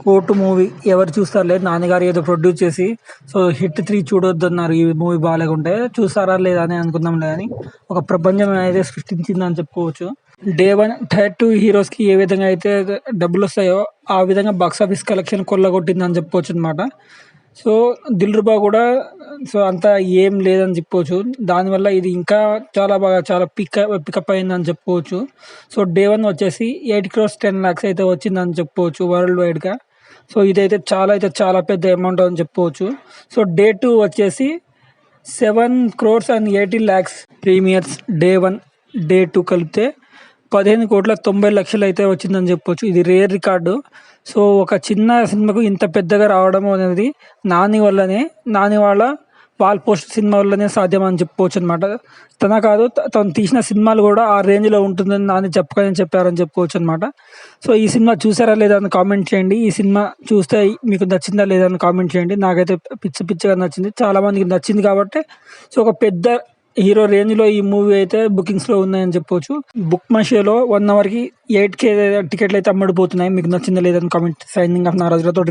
Court movie ఎవరు చూస్తారులే, నాన్నగారు ఏదో ప్రొడ్యూస్ చేసి సో హిట్ 3 చూడొద్దన్నారు. ఈ మూవీ బాగాలేకుంటే చూస్తారా లేదా అని అనుకుందాంలే అని ఒక ప్రపంచం అయితే సృష్టించిందని చెప్పుకోవచ్చు. డే వన్ టైర్ టూ హీరోస్కి ఏ విధంగా అయితే డబ్బులు వస్తాయో ఆ విధంగా బాక్స్ ఆఫీస్ కలెక్షన్ కొల్లగొట్టిందని చెప్పుకోవచ్చు అనమాట. సో దిల్రుబా కూడా సో అంతా ఏం లేదని చెప్పుకోవచ్చు. దానివల్ల ఇది ఇంకా చాలా బాగా చాలా పికప్ అయిందని చెప్పుకోవచ్చు. సో డే వన్ వచ్చేసి 8 crores 10 lakhs అయితే వచ్చిందని చెప్పుకోవచ్చు వరల్డ్ వైడ్గా. సో ఇదైతే చాలా పెద్ద అమౌంట్ అని చెప్పుకోవచ్చు. సో డే టూ వచ్చేసి 7 crores and 18 lakhs premieres day one day two కలిపితే 15,90,00,000 అయితే వచ్చిందని చెప్పొచ్చు. ఇది రేర్ రికార్డు. సో ఒక చిన్న సినిమాకు ఇంత పెద్దగా రావడం అనేది నాని వాళ్ళ వాల్ పోస్ట్ సినిమా వల్లనే సాధ్యం అని చెప్పుకోవచ్చు అనమాట. కాదు తను తీసిన సినిమాలు కూడా ఆ రేంజ్లో ఉంటుందని నాని చెప్పారని చెప్పుకోవచ్చు అనమాట. సో ఈ సినిమా చూసారా లేదా అని కామెంట్ చేయండి. ఈ సినిమా చూస్తే మీకు నచ్చిందా లేదా అని కామెంట్ చేయండి. నాకైతే పిచ్చిగా నచ్చింది, చాలా మందికి నచ్చింది కాబట్టి సో ఒక పెద్ద హీరో రేంజ్లో ఈ మూవీ అయితే బుకింగ్స్లో ఉన్నాయని చెప్పొచ్చు. బుక్ మై షోలో 1 hourకి 8K టికెట్లు అయితే అమ్మడిపోతున్నాయి. మీకు నచ్చిందా లేదని కామెంట్. Signing off నారాజులతో.